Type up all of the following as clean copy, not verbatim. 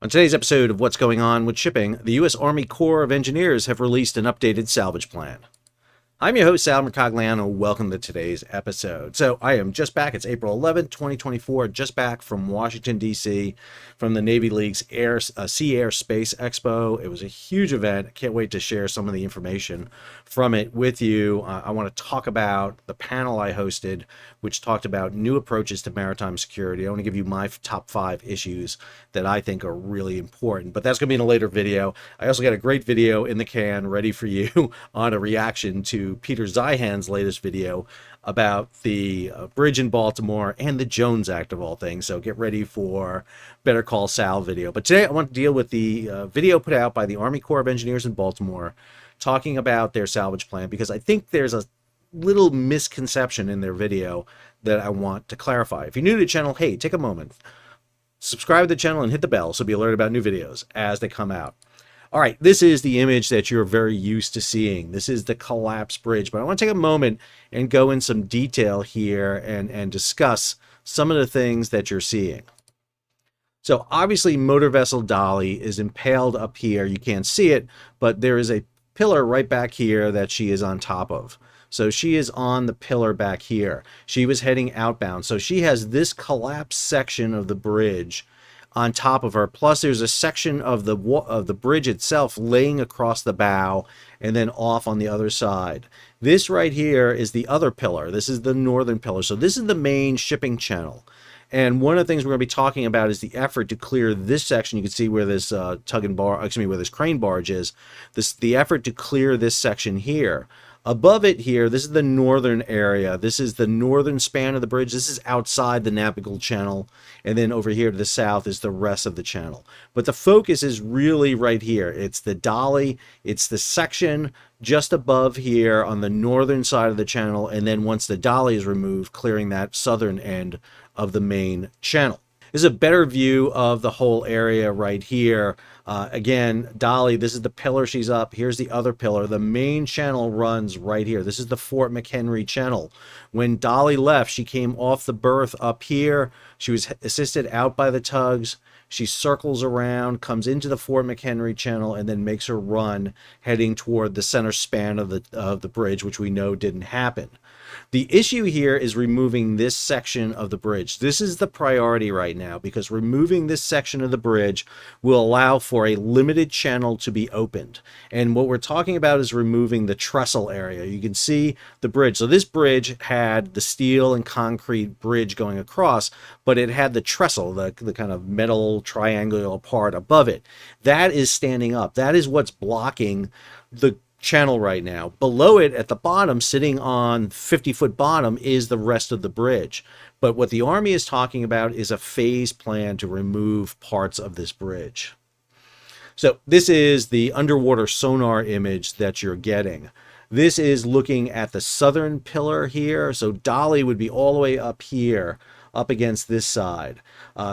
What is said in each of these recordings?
On today's episode of What's Going On with Shipping, the U.S. Army Corps of Engineers have released an updated salvage plan. I'm your host, Sal Mercogliano. Welcome to today's episode. So I am just back. It's April 11th, 2024. Just back from Washington, D.C., from the Navy League's Sea Air Space Expo. It was a huge event. I can't wait to share some of the information from it with you. I want to talk about the panel I hosted, which talked about new approaches to maritime security. I want to give you my top 5 issues that I think are really important, but that's going to be in a later video. I also got a great video in the can ready for you on a reaction to Peter Zeihan's latest video about the bridge in Baltimore and the Jones Act of all things. So get ready for Better Call Sal video. But today I want to deal with the video put out by the Army Corps of Engineers in Baltimore talking about their salvage plan, because I think there's a little misconception in their video that I want to clarify. If you're new to the channel, hey, take a moment, subscribe to the channel and hit the bell so be alerted about new videos as they come out. All right, this is the image that you're very used to seeing. This is the collapsed bridge, but I want to take a moment and go in some detail here and discuss some of the things that you're seeing. So obviously motor vessel Dali is impaled up here. You can't see it, but there is a pillar right back here that she is on top of. So she is on the pillar back here. She was heading outbound. So she has this collapsed section of the bridge on top of her, plus there's a section of the bridge itself laying across the bow and then off on the other side. This right here is the other pillar. This is the northern pillar. So this is the main shipping channel. And one of the things we're going to be talking about is the effort to clear this section. You can see where this where this crane barge is. The effort to clear this section here. Above it here, this is the northern area. This is the northern span of the bridge. This is outside the navigable channel. And then over here to the south is the rest of the channel. But the focus is really right here. It's the Dali. It's the section just above here on the northern side of the channel. And then once the Dali is removed, clearing that southern end of the main channel. This is a better view of the whole area right here. Again, Dali, this is the pillar she's up. Here's the other pillar. The main channel runs right here. This is the Fort McHenry channel. When Dali left, she came off the berth up here. She was assisted out by the tugs. She circles around, comes into the Fort McHenry channel, and then makes her run heading toward the center span of the bridge, which we know didn't happen. The issue here is removing this section of the bridge. This is the priority right now, because removing this section of the bridge will allow for a limited channel to be opened. And what we're talking about is removing the trestle area. You can see the bridge. So this bridge had the steel and concrete bridge going across, but it had the trestle, the kind of metal triangular part above it. That is standing up. That is what's blocking the channel right now. Below it at the bottom, sitting on 50-foot bottom, is the rest of the bridge. But what the Army is talking about is a phased plan to remove parts of this bridge. So this is the underwater sonar image that you're getting. This is looking at the southern pillar here. So Dali would be all the way up here, up against this side.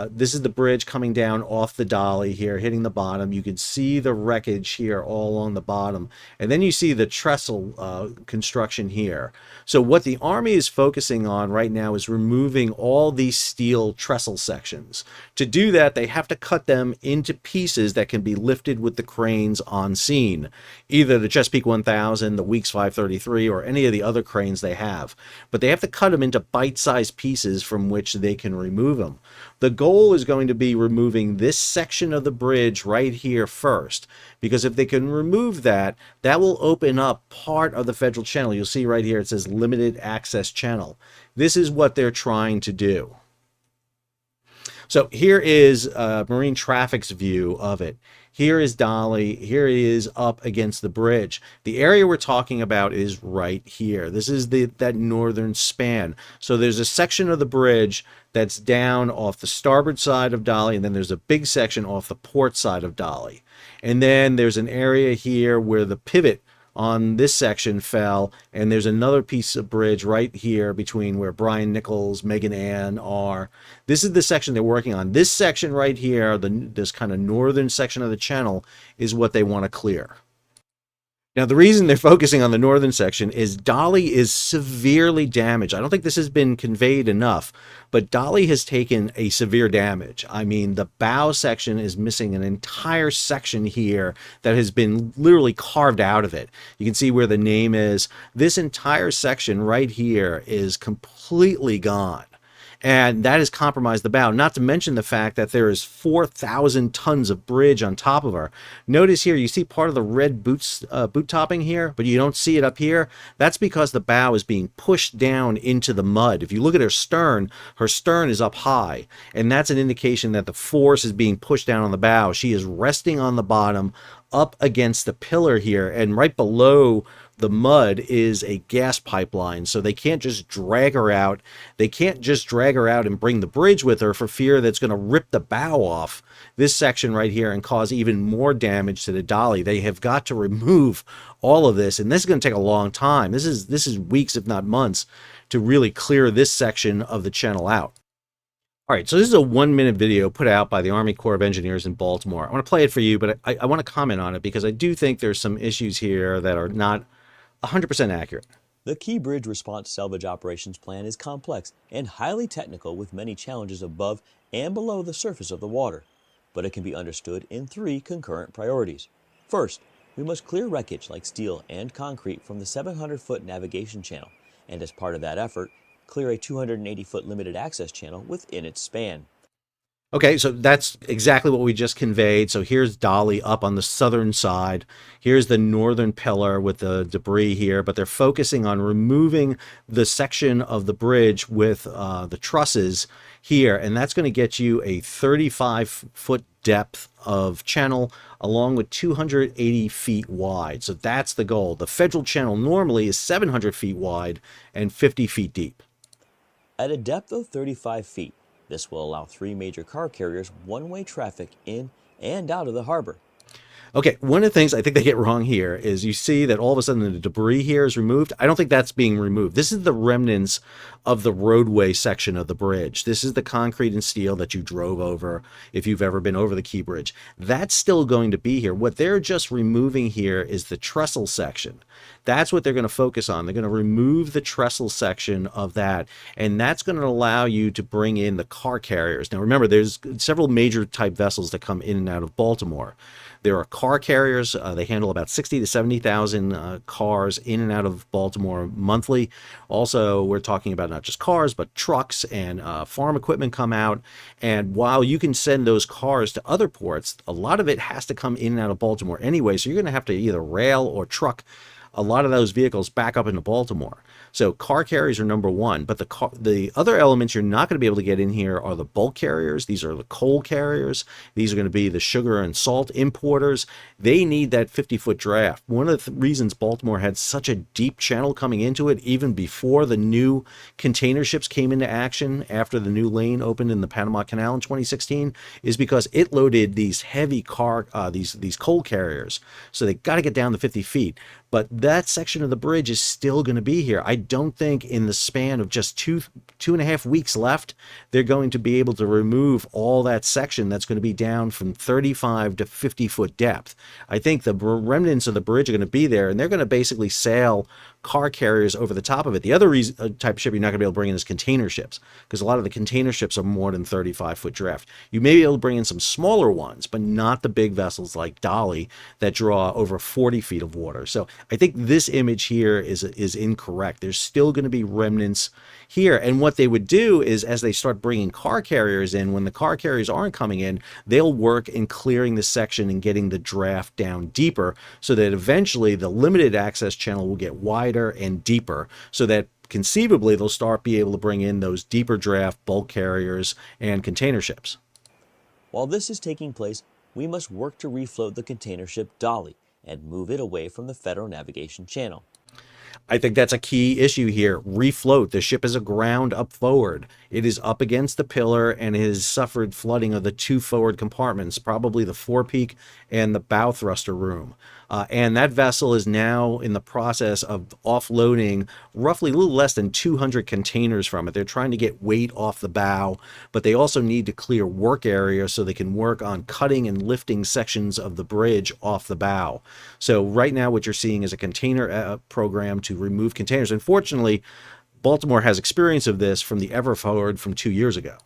This is the bridge coming down off the Dali here, hitting the bottom. You can see the wreckage here all along the bottom. And then you see the trestle construction here. So what the Army is focusing on right now is removing all these steel trestle sections. To do that, they have to cut them into pieces that can be lifted with the cranes on scene. Either the Chesapeake 1000, the Weeks 533, or any of the other cranes they have. But they have to cut them into bite-sized pieces from which they can remove them. The goal is going to be removing this section of the bridge right here first, because if they can remove that, that will open up part of the federal channel. You'll see right here it says limited access channel. This is what they're trying to do. So here is Marine Traffic's view of it. Here is Dali. Here it is up against the bridge. The area we're talking about is right here. This is that northern span. So there's a section of the bridge that's down off the starboard side of Dali, and then there's a big section off the port side of Dali. And then there's an area here where the pivot on this section fell, and there's another piece of bridge right here between where Brian Nichols, Megan Ann are. This is the section they're working on. This section right here, this kind of northern section of the channel, is what they want to clear. Now, the reason they're focusing on the northern section is Dali is severely damaged. I don't think this has been conveyed enough, but Dali has taken a severe damage. I mean, the bow section is missing an entire section here that has been literally carved out of it. You can see where the name is. This entire section right here is completely gone. And that has compromised the bow, not to mention the fact that there is 4,000 tons of bridge on top of her. Notice here, you see part of the red boot topping here, but you don't see it up here. That's because the bow is being pushed down into the mud. If you look at her stern is up high, and that's an indication that the force is being pushed down on the bow. She is resting on the bottom up against the pillar here, and right below the mud is a gas pipeline, so they can't just drag her out. They can't just drag her out and bring the bridge with her for fear that's going to rip the bow off this section right here and cause even more damage to the Dali. They have got to remove all of this, and this is going to take a long time. This is weeks, if not months, to really clear this section of the channel out. All right, so this is a 1-minute video put out by the Army Corps of Engineers in Baltimore. I want to play it for you, but I want to comment on it because I do think there's some issues here that are not 100% accurate. The Key Bridge Response Salvage Operations Plan is complex and highly technical with many challenges above and below the surface of the water, but it can be understood in 3 concurrent priorities. First, we must clear wreckage like steel and concrete from the 700-foot navigation channel, and as part of that effort, clear a 280-foot limited access channel within its span. Okay, so that's exactly what we just conveyed. So here's Dali up on the southern side. Here's the northern pillar with the debris here, but they're focusing on removing the section of the bridge with the trusses here, and that's going to get you a 35-foot depth of channel along with 280 feet wide. So that's the goal. The federal channel normally is 700 feet wide and 50 feet deep. At a depth of 35 feet, this will allow 3 major car carriers one-way traffic in and out of the harbor. Okay, one of the things I think they get wrong here is you see that all of a sudden the debris here is removed. I don't think that's being removed. This is the remnants of the roadway section of the bridge. This is the concrete and steel that you drove over if you've ever been over the Key Bridge. That's still going to be here. What they're just removing here is the trestle section. That's what they're going to focus on. They're going to remove the trestle section of that, and that's going to allow you to bring in the car carriers. Now remember, there's several major type vessels that come in and out of Baltimore. There are car carriers. They handle about 60 to 70,000 cars in and out of Baltimore monthly. Also, we're talking about not just cars, but trucks and farm equipment come out. And while you can send those cars to other ports, a lot of it has to come in and out of Baltimore anyway. So you're going to have to either rail or truck a lot of those vehicles back up into Baltimore. So car carriers are number one, but the other elements you're not going to be able to get in here are the bulk carriers. These are the coal carriers. These are going to be the sugar and salt importers. They need that 50-foot draft. One of the reasons Baltimore had such a deep channel coming into it, even before the new container ships came into action after the new lane opened in the Panama Canal in 2016, is because it loaded these heavy these coal carriers. So they got to get down to 50 feet. But that section of the bridge is still going to be here. I don't think in the span of just two and a half weeks left, they're going to be able to remove all that section that's going to be down from 35 to 50-foot depth. I think the remnants of the bridge are going to be there, and they're going to basically sail car carriers over the top of it. The other type of ship you're not going to be able to bring in is container ships, because a lot of the container ships are more than 35-foot draft. You may be able to bring in some smaller ones, but not the big vessels like Dali that draw over 40 feet of water. So I think this image here is incorrect. There's still going to be remnants here. And what they would do is, as they start bringing car carriers in, when the car carriers aren't coming in, they'll work in clearing the section and getting the draft down deeper, so that eventually the limited access channel will get wider and deeper, so that conceivably they'll start be able to bring in those deeper draft bulk carriers and container ships. While this is taking place, we must work to refloat the container ship Dali and move it away from the Federal Navigation Channel. I think that's a key issue here. Refloat. The ship is aground up forward. It is up against the pillar and has suffered flooding of the two forward compartments, probably the forepeak and the bow thruster room. And that vessel is now in the process of offloading roughly a little less than 200 containers from it. They're trying to get weight off the bow, but they also need to clear work area so they can work on cutting and lifting sections of the bridge off the bow. So right now what you're seeing is a container program to remove containers. Unfortunately, Baltimore has experience of this from the Everforward from 2 years ago.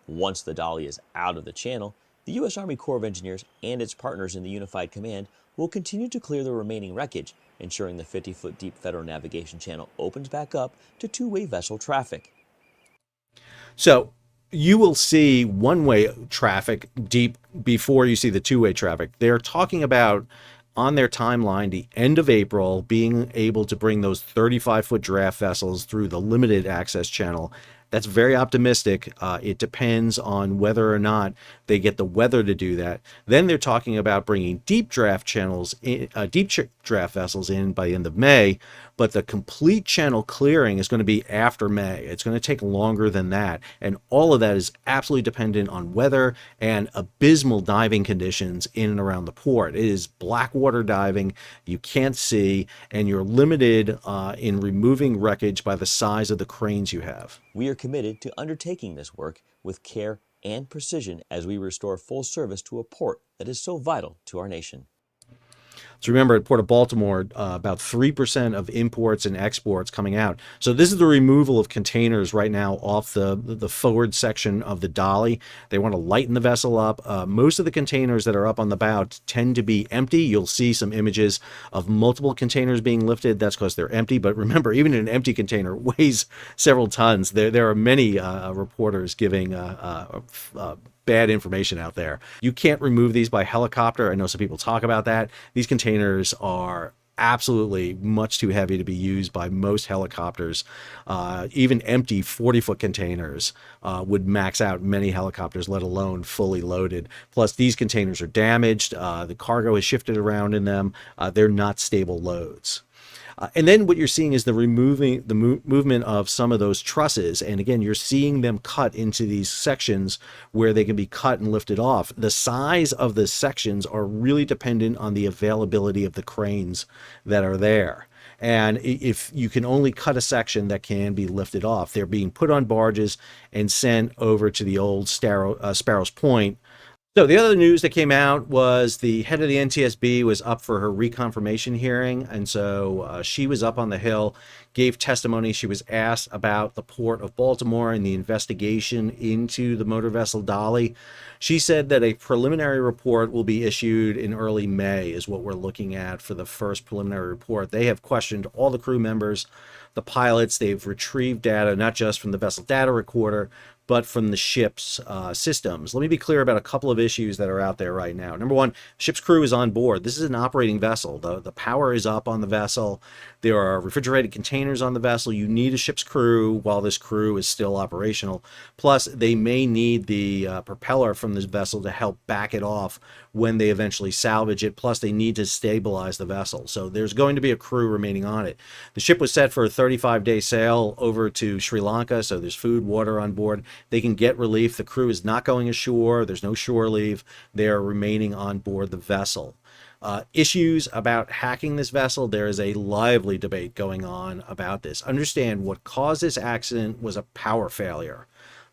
Once the Dali is out of the channel, the U.S. Army Corps of Engineers and its partners in the Unified Command will continue to clear the remaining wreckage, ensuring the 50-foot deep Federal Navigation Channel opens back up to two-way vessel traffic. So you will see one-way traffic deep before you see the two-way traffic. They're talking about, on their timeline, the end of April, being able to bring those 35-foot draft vessels through the limited access channel. That's very optimistic. It depends on whether or not they get the weather to do that. Then they're talking about bringing deep draft channels, draft vessels in by the end of May, but the complete channel clearing is going to be after May. It's going to take longer than that, and all of that is absolutely dependent on weather and abysmal diving conditions in and around the port. It is black water diving, you can't see, and you're limited in removing wreckage by the size of the cranes you have. We are committed to undertaking this work with care and precision as we restore full service to a port that is so vital to our nation. So remember, at Port of Baltimore, about 3% of imports and exports coming out. So this is the removal of containers right now off the forward section of the Dali. They want to lighten the vessel up. Most of the containers that are up on the bow tend to be empty. You'll see some images of multiple containers being lifted. That's because they're empty. But remember, even an empty container weighs several tons. There are many reporters giving bad information out there. You can't remove these by helicopter. I know some people talk about that. These containers are absolutely much too heavy to be used by most helicopters. Even empty 40-foot containers would max out many helicopters, let alone fully loaded. Plus, these containers are damaged. The cargo is shifted around in them. They're not stable loads. And then what you're seeing is the movement of some of those trusses. And again, you're seeing them cut into these sections where they can be cut and lifted off. The size of the sections are really dependent on the availability of the cranes that are there. And if you can only cut a section that can be lifted off, they're being put on barges and sent over to the old Sparrows Point. So the other news that came out was the head of the NTSB was up for her reconfirmation hearing, and so she was up on the Hill, gave testimony. She was asked about the Port of Baltimore and the investigation into the motor vessel Dali. She said that a preliminary report will be issued in early May is what we're looking at for the first preliminary report. They have questioned all the crew members, the pilots. They've retrieved data not just from the vessel data recorder, but from the ship's systems. Let me be clear about a couple of issues that are out there right now. Number one, ship's crew is on board. This is an operating vessel. The power is up on the vessel. There are refrigerated containers on the vessel. You need a ship's crew while this crew is still operational. Plus, they may need the propeller from this vessel to help back it off when they eventually salvage it. Plus, they need to stabilize the vessel. So there's going to be a crew remaining on it. The ship was set for a 35-day sail over to Sri Lanka, so there's food, water on board. They can get relief. The crew is not going ashore. There's no shore leave. They are remaining on board the vessel. Issues about hacking this vessel, there is a lively debate going on about this. Understand what caused this accident was a power failure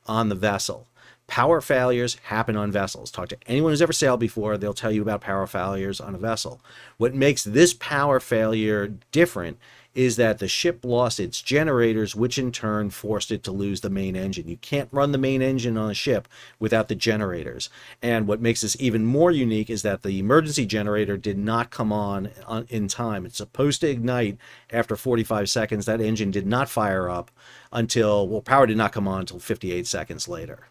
on the vessel. Power failures happen on vessels. Talk to anyone who's ever sailed before, they'll tell you about power failures on a vessel. What makes this power failure different is that the ship lost its generators, which in turn forced it to lose the main engine. You can't run the main engine on a ship without the generators. And what makes this even more unique is that the emergency generator did not come on in time. It's supposed to ignite after 45 seconds. That engine did not fire up until, well, power did not come on until 58 seconds later.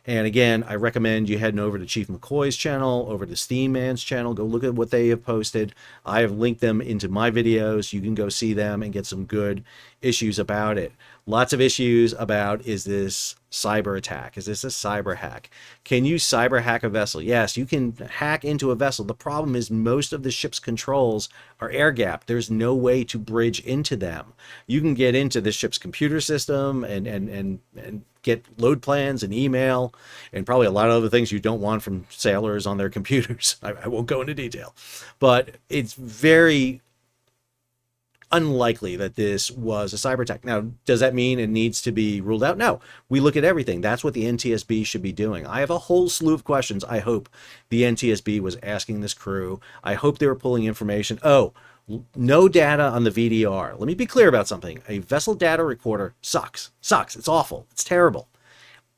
And again, I recommend you heading over to Chief McCoy's channel, over to Steam Man's channel. Go look at what they have posted. I have linked them into my videos. You can go see them and get some good issues about it. Lots of issues about, is this cyber attack? Is this a cyber hack? Can you cyber hack a vessel? Yes, you can hack into a vessel. The problem is most of the ship's controls are air gapped. There's no way to bridge into them. You can get into the ship's computer system and get load plans and email and probably a lot of other things you don't want from sailors on their computers. I won't go into detail, but it's very unlikely that this was a cyber attack. Now, does that mean it needs to be ruled out? No. We look at everything. That's what the NTSB should be doing. I have a whole slew of questions I hope the NTSB was asking this crew. I hope they were pulling information. Oh, no data on the VDR. Let me be clear about something. A vessel data recorder sucks. Sucks. It's awful. It's terrible.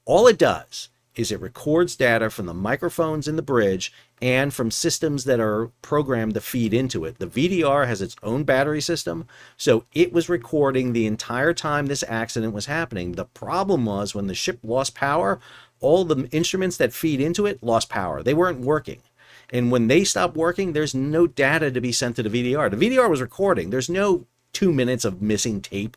All it does is it records data from the microphones in the bridge and from systems that are programmed to feed into it. The VDR has its own battery system, so it was recording the entire time this accident was happening. The problem was when the ship lost power, all the instruments that feed into it lost power. They weren't working. And when they stopped working, there's no data to be sent to the VDR. The VDR was recording. There's no 2 minutes of missing tape.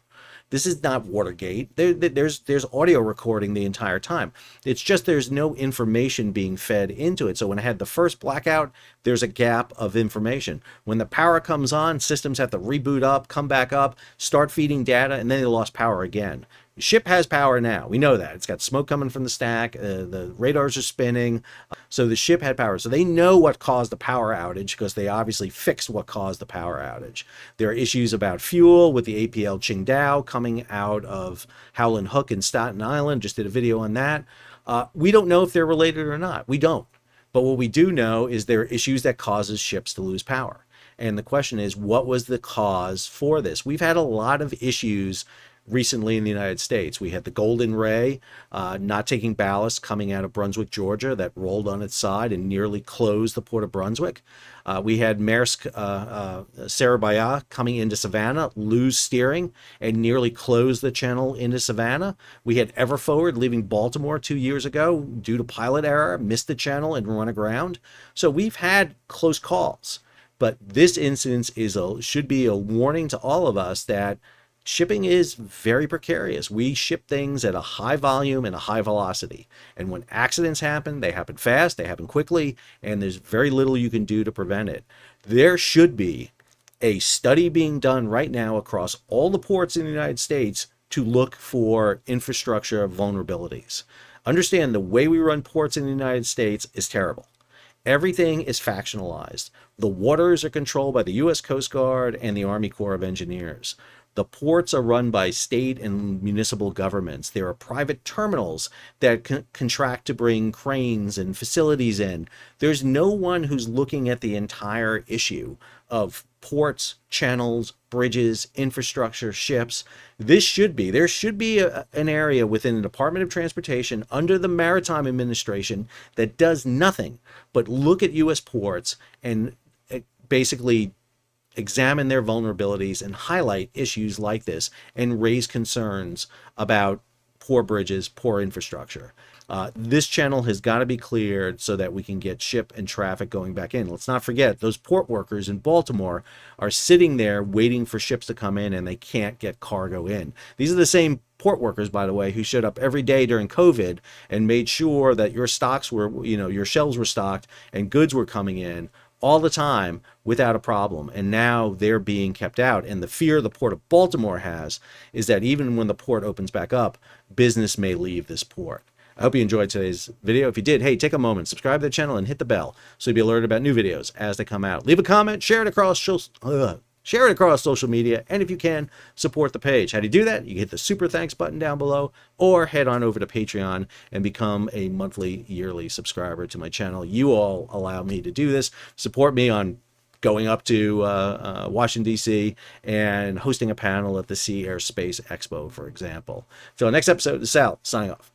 This is not Watergate. There's audio recording the entire time. It's just there's no information being fed into it. So when I had the first blackout, there's a gap of information. When the power comes on, systems have to reboot up, come back up, start feeding data, and then they lost power again. The ship has power now. We know that. It's got smoke coming from the stack. The radars are spinning. So the ship had power. So they know what caused the power outage because they obviously fixed what caused the power outage. There are issues about fuel with the APL Qingdao coming out of Howland Hook in Staten Island. Just did a video on that. We don't know if they're related or not. We don't. But what we do know is there are issues that causes ships to lose power. And the question is, what was the cause for this? We've had a lot of issues recently in the United States. We had the Golden Ray not taking ballast coming out of Brunswick, Georgia, that rolled on its side and nearly closed the port of Brunswick. We had Maersk Sarabaya coming into Savannah, lose steering and nearly close the channel into Savannah. We had Everforward leaving Baltimore 2 years ago due to pilot error, missed the channel and run aground. So we've had close calls. But this incident should be a warning to all of us that shipping is very precarious. We ship things at a high volume and a high velocity. And when accidents happen, they happen fast, they happen quickly, and there's very little you can do to prevent it. There should be a study being done right now across all the ports in the United States to look for infrastructure vulnerabilities. Understand the way we run ports in the United States is terrible. Everything is factionalized. The waters are controlled by the U.S. Coast Guard and the Army Corps of Engineers. The ports are run by state and municipal governments. There are private terminals that contract to bring cranes and facilities in. There's no one who's looking at the entire issue of ports, channels, bridges, infrastructure, ships. There should be an area within the Department of Transportation under the Maritime Administration that does nothing but look at U.S. ports and basically examine their vulnerabilities and highlight issues like this and raise concerns about poor bridges, poor infrastructure. This channel has got to be cleared so that we can get ship and traffic going back in. Let's not forget, those port workers in Baltimore are sitting there waiting for ships to come in and they can't get cargo in. These are the same port workers, by the way, who showed up every day during COVID and made sure that your stocks were, your shelves were stocked and goods were coming in all the time without a problem. And now they're being kept out. And the fear the Port of Baltimore has is that even when the port opens back up, business may leave this port. I hope you enjoyed today's video. If you did, hey, take a moment, subscribe to the channel and hit the bell so you'll be alerted about new videos as they come out. Leave a comment, share it across social media, and if you can, support the page. How do you do that? You hit the super thanks button down below or head on over to Patreon and become a monthly, yearly subscriber to my channel. You all allow me to do this. Support me on going up to Washington, D.C. and hosting a panel at the Sea Air Space Expo, for example. Till next episode, this is Sal, signing off.